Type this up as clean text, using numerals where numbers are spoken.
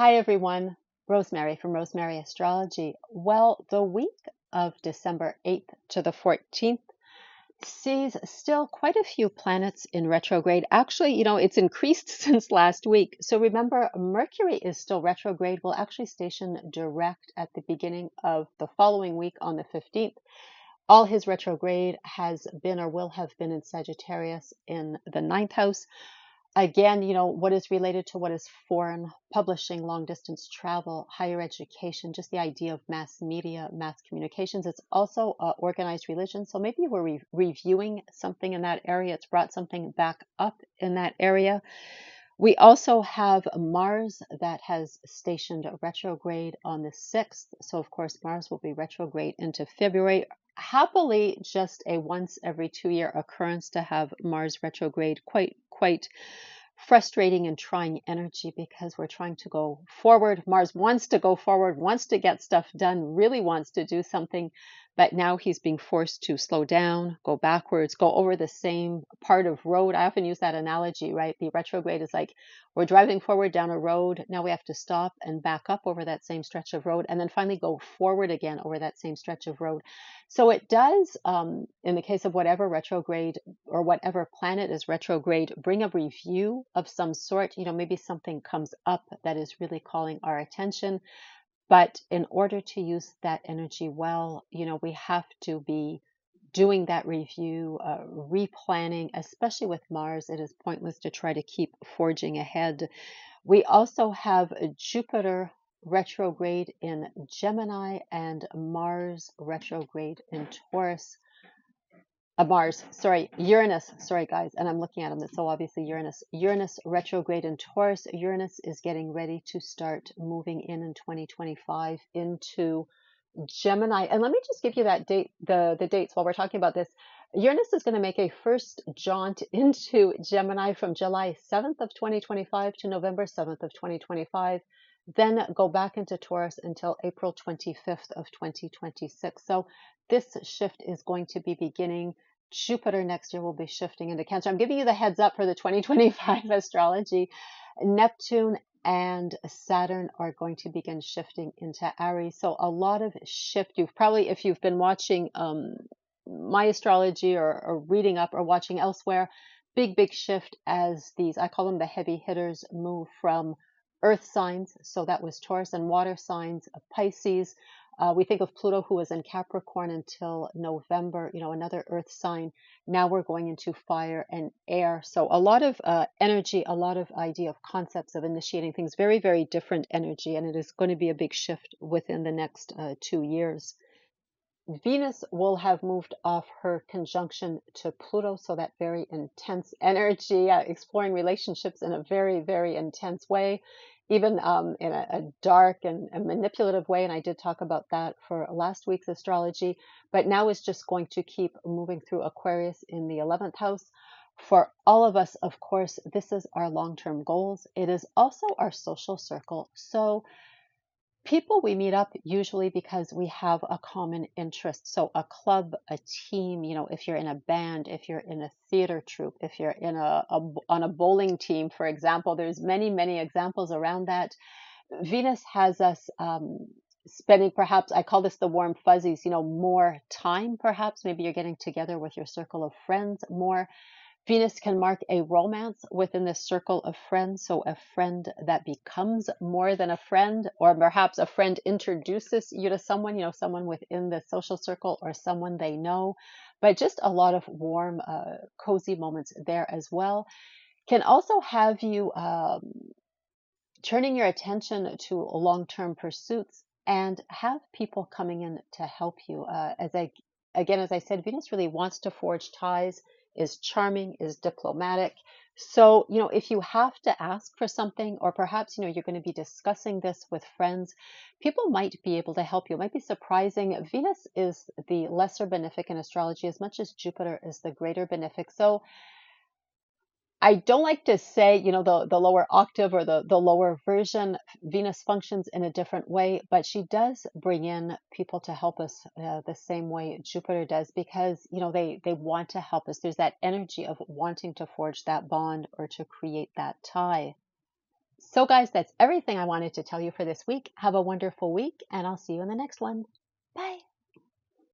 Hi everyone, Rosemary from Rosemary Astrology. Well, the week of December 8th to the 14th sees still quite a few planets in retrograde. Actually, it's increased since last week. So remember, Mercury is still retrograde. Will actually station direct at the beginning of the following week on the 15th. All his retrograde has been or will have been in Sagittarius in the ninth house. Again, what is related to what is foreign, publishing, long distance travel, higher education, just the idea of mass media, mass communications. It's also organized religion. So maybe you were reviewing something in that area. It's brought something back up in that area. We also have Mars that has stationed retrograde on the 6th. So, of course, Mars will be retrograde into February. Happily, just a once every 2 year occurrence to have Mars retrograde. Quite frustrating and trying energy because we're trying to go forward. Mars wants to go forward, wants to get stuff done, really wants to do something, but now he's being forced to slow down, go backwards, go over the same part of road. I often use that analogy, right? The retrograde is like we're driving forward down a road. Now we have to stop and back up over that same stretch of road and then finally go forward again over that same stretch of road. So it does, in the case of whatever retrograde or whatever planet is retrograde, bring a review of some sort. Maybe something comes up that is really calling our attention. But in order to use that energy well, we have to be doing that review, replanning, especially with Mars. It is pointless to try to keep forging ahead. We also have Jupiter retrograde in Gemini and Mars retrograde in Taurus. Uranus, sorry guys, and I'm looking at them, so obviously Uranus retrograde in Taurus. Uranus is getting ready to start moving in 2025 into Gemini. And let me just give you that date, the dates while we're talking about this. Uranus is going to make a first jaunt into Gemini from July 7th of 2025 to November 7th of 2025, then go back into Taurus until April 25th of 2026. So this shift is going to be beginning. Jupiter next year will be shifting into Cancer. I'm giving you the heads up for the 2025 astrology. Neptune and Saturn are going to begin shifting into Aries. So a lot of shift. You've probably, if you've been watching my astrology or reading up or watching elsewhere, big shift as these, I call them the heavy hitters, move from earth signs. So that was Taurus, and water signs, Pisces. We think of Pluto, who was in Capricorn until November, another earth sign. Now we're going into fire and air. So a lot of energy, a lot of idea of concepts of initiating things, very different energy. And it is going to be a big shift within the next 2 years. Venus will have moved off her conjunction to Pluto, so that very intense energy, exploring relationships in a very intense way, even in a dark and a manipulative way. And I did talk about that for last week's astrology, but now it's just going to keep moving through Aquarius in the 11th house. For all of us, of course, this is our long-term goals. It is also our social circle. So people we meet up usually because we have a common interest. So a club, a team, if you're in a band, if you're in a theater troupe, if you're in on a bowling team, for example, there's many examples around that. Venus has us spending, perhaps I call this the warm fuzzies, more time, perhaps. Maybe you're getting together with your circle of friends more. Venus can mark a romance within this circle of friends. So a friend that becomes more than a friend, or perhaps a friend introduces you to someone, someone within the social circle or someone they know, but just a lot of warm, cozy moments there as well. Can also have you turning your attention to long-term pursuits and have people coming in to help you. As I said, Venus really wants to forge ties, is charming, is diplomatic. So, if you have to ask for something, or perhaps, you're going to be discussing this with friends, people might be able to help you. It might be surprising. Venus is the lesser benefic in astrology as much as Jupiter is the greater benefic. So I don't like to say, the lower octave or the lower version. Venus functions in a different way, but she does bring in people to help us the same way Jupiter does, because, they want to help us. There's that energy of wanting to forge that bond or to create that tie. So guys, that's everything I wanted to tell you for this week. Have a wonderful week, and I'll see you in the next one.